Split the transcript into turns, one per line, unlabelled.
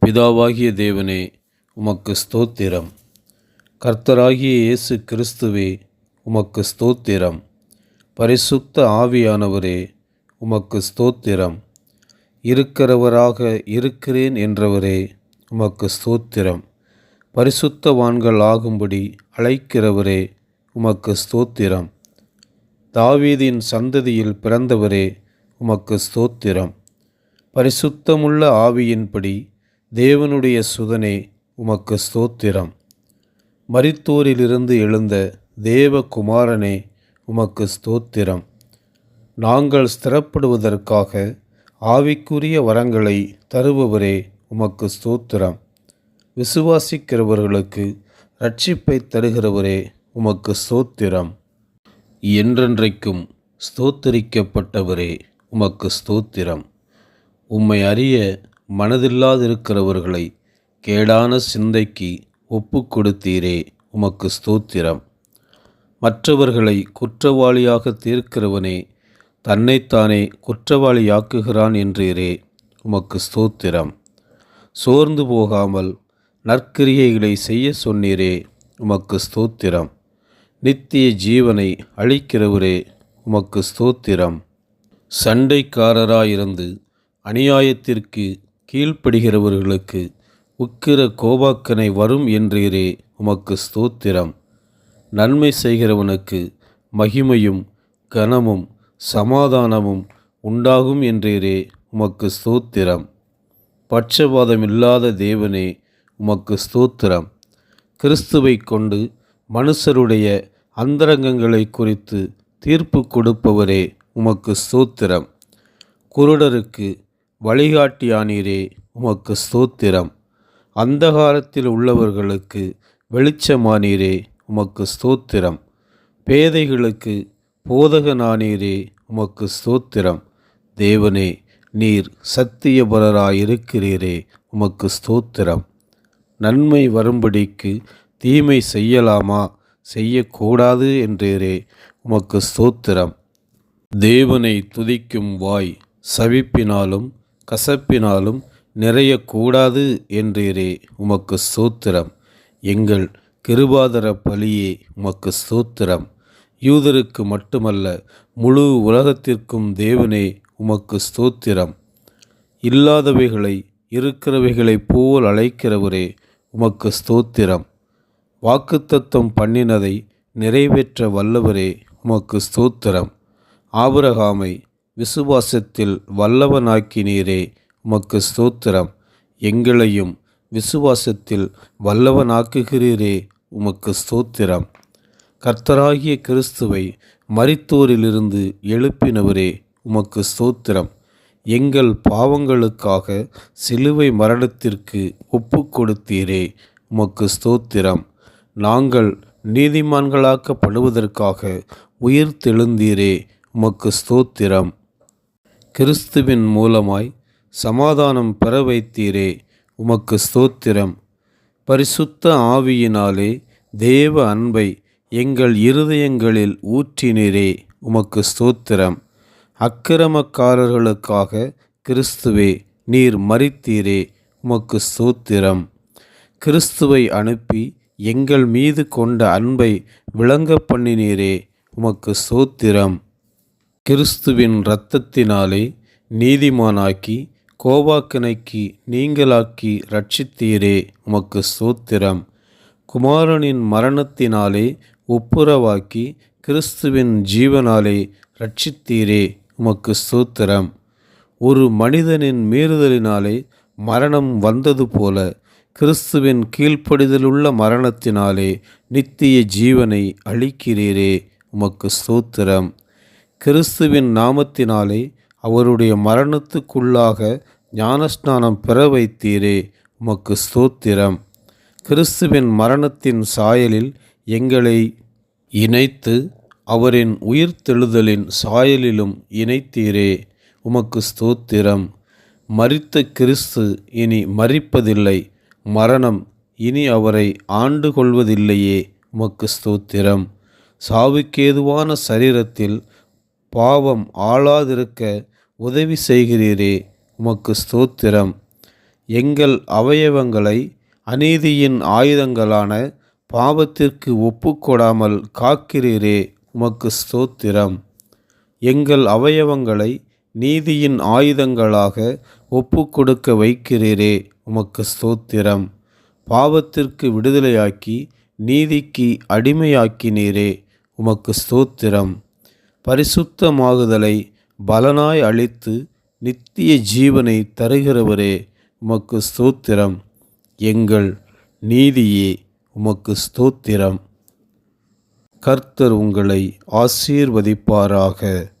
பிதாவாகிய தேவனே, உமக்கு ஸ்தோத்திரம். கர்த்தராகிய இயேசு கிறிஸ்துவே, உமக்கு ஸ்தோத்திரம். பரிசுத்த ஆவியானவரே, உமக்கு ஸ்தோத்திரம். இருக்கிறவராக இருக்கிறேன் என்றவரே, உமக்கு ஸ்தோத்திரம். பரிசுத்தவான்கள் ஆகும்படி அழைக்கிறவரே, உமக்கு ஸ்தோத்திரம். தாவீதின் சந்ததியில் பிறந்தவரே, உமக்கு ஸ்தோத்திரம். பரிசுத்தமுள்ள ஆவியின்படி தேவனுடைய சுதனே, உமக்கு ஸ்தோத்திரம். மரித்தோரிலிருந்து எழுந்த தேவகுமாரனே, உமக்கு ஸ்தோத்திரம். நாங்கள் ஸ்திரப்படுவதற்காக ஆவிக்குரிய வரங்களை தருபவரே, உமக்கு ஸ்தோத்திரம். விசுவாசிக்கிறவர்களுக்கு இரட்சிப்பை தருகிறவரே, உமக்கு ஸ்தோத்திரம். என்றென்றைக்கும் ஸ்தோத்தரிக்கப்பட்டவரே, உமக்கு ஸ்தோத்திரம். உம்மை அறிய மனதில்லாதிருக்கிறவர்களை கேடான சிந்தைக்கு ஒப்பு கொடுத்தீரே, உமக்கு ஸ்தோத்திரம். மற்றவர்களை குற்றவாளியாக தீர்க்கிறவனே தன்னைத்தானே குற்றவாளியாக்குகிறான் என்றீரே, உமக்கு ஸ்தோத்திரம். சோர்ந்து போகாமல் நற்கிரியைகளை செய்ய சொன்னீரே, உமக்கு ஸ்தோத்திரம். நித்திய ஜீவனை அளிக்கிறவரே, உமக்கு ஸ்தோத்திரம். சண்டைக்காரராயிருந்து அநியாயத்திற்கு கீழ்ப்படுகிறவர்களுக்கு உக்கிர கோபாக்கனை வரும் என்றீரே, உமக்கு ஸ்தோத்திரம். நன்மை செய்கிறவனுக்கு மகிமையும் கனமும் சமாதானமும் உண்டாகும் என்றீரே, உமக்கு ஸ்தோத்திரம். பட்சபாதமில்லாத தேவனே, உமக்கு ஸ்தோத்திரம். கிறிஸ்துவை கொண்டு மனுஷருடைய அந்தரங்கங்களை குறித்து தீர்ப்பு கொடுப்பவரே, உமக்கு ஸ்தோத்திரம். குருடருக்கு வழிகாட்டியானீரே, உமக்கு ஸ்தோத்திரம். அந்தகாரத்தில் உள்ளவர்களுக்கு வெளிச்சமானீரே, உமக்கு ஸ்தோத்திரம். பேதைகளுக்கு போதகனானீரே, உமக்கு ஸ்தோத்திரம். தேவனே, நீர் சத்தியபரராயிருக்கிறீரே, உமக்கு ஸ்தோத்திரம். நன்மை வரும்படிக்கு தீமை செய்யலாமா, செய்யக்கூடாது என்றீரே, உமக்கு ஸ்தோத்திரம். தேவனை துதிக்கும் வாய் சவிப்பினாலும் கசப்பினாலும் நிறையக்கூடாது என்றீரே, உமக்கு ஸ்தோத்திரம். எங்கள் கிருபாதர பலியே, உமக்கு ஸ்தோத்திரம். யூதருக்கு மட்டுமல்ல, முழு உலகத்திற்கும் தேவனே, உமக்கு ஸ்தோத்திரம். இல்லாதவைகளை இருக்கிறவைகளைப் போல் அழைக்கிறவரே, உமக்கு ஸ்தோத்திரம். வாக்குத்தத்தம் பண்ணினதை நிறைவேற்ற வல்லவரே, உமக்கு ஸ்தோத்திரம். ஆபிரகாமை விசுவாசத்தில் வல்லவனாக்கினீரே, உமக்கு ஸ்தோத்திரம். எங்களையும் விசுவாசத்தில் வல்லவனாக்குகிறீரே, உமக்கு ஸ்தோத்திரம். கர்த்தராகிய கிறிஸ்துவை மரித்தோரிலிருந்து எழுப்பினவரே, உமக்கு ஸ்தோத்திரம். எங்கள் பாவங்களுக்காக சிலுவை மரணத்திற்கு ஒப்பு கொடுத்தீரே, உமக்கு ஸ்தோத்திரம். நாங்கள் நீதிமான்களாக்கப்படுவதற்காக உயிர்த்தெழுந்தீரே, உமக்கு ஸ்தோத்திரம். கிறிஸ்துவின் மூலமாய் சமாதானம் பெற வைத்தீரே, உமக்கு ஸ்தோத்திரம். பரிசுத்த ஆவியினாலே தேவ அன்பை எங்கள் இருதயங்களில் ஊற்றினீரே, உமக்கு ஸ்தோத்திரம். அக்கிரமக்காரர்களுக்காக கிறிஸ்துவே, நீர் மரித்தீரே, உமக்கு ஸ்தோத்திரம். கிறிஸ்துவை அனுப்பி எங்கள் மீது கொண்ட அன்பை விளங்க பண்ணினீரே, உமக்கு ஸ்தோத்திரம். கிறிஸ்துவின் இரத்தத்தினாலே நீதிமானாக்கி கோபாக்கனைக்கு நீங்களாக்கி இரட்சித்தீரே, உமக்கு ஸ்தோத்திரம். குமாரனின் மரணத்தினாலே ஒப்புரவாக்கி கிறிஸ்துவின் ஜீவனாலே இரட்சித்தீரே, உமக்கு ஸ்தோத்திரம். ஒரு மனிதனின் மீறுதலினாலே மரணம் வந்தது போல கிறிஸ்துவின் கீழ்ப்படிதலுள்ள மரணத்தினாலே நித்திய ஜீவனை அளிக்கிறீரே, உமக்கு ஸ்தோத்திரம். கிறிஸ்துவின் நாமத்தினாலே அவருடைய மரணத்துக்குள்ளாக ஞானஸ்நானம் பெற வைத்தீரே, உமக்கு ஸ்தோத்திரம். கிறிஸ்துவின் மரணத்தின் சாயலில் எங்களை இணைத்து அவரின் உயிர்த்தெழுதலின் சாயலிலும் இணைத்தீரே, உமக்கு ஸ்தோத்திரம். மரித்த கிறிஸ்து இனி மரிப்பதில்லை, மரணம் இனி அவரை ஆண்டு கொள்வதில்லையே, உமக்கு ஸ்தோத்திரம். சாவுக்கேதுவான சரீரத்தில் பாவம் ஆளாதிருக்க உதவி செய்கிறீரே, உமக்கு ஸ்தோத்திரம். எங்கள் அவயவங்களை அநீதியின் ஆயுதங்களான பாவத்திற்கு ஒப்புக்கொடாமல் காக்கிறீரே, உமக்கு ஸ்தோத்திரம். எங்கள் அவயவங்களை நீதியின் ஆயுதங்களாக ஒப்புக்கொடுக்க வைக்கிறீரே, உமக்கு ஸ்தோத்திரம். பாவத்திற்கு விடுதலையாக்கி நீதிக்கு அடிமையாக்கினீரே, உமக்கு ஸ்தோத்திரம். பரிசுத்தமாகுதலை பலனாய் அளித்து நித்திய ஜீவனை தருகிறவரே, உமக்கு ஸ்தோத்திரம். எங்கள் நீதியே, உமக்கு ஸ்தோத்திரம். கர்த்தர் உங்களை ஆசீர்வதிப்பாராக.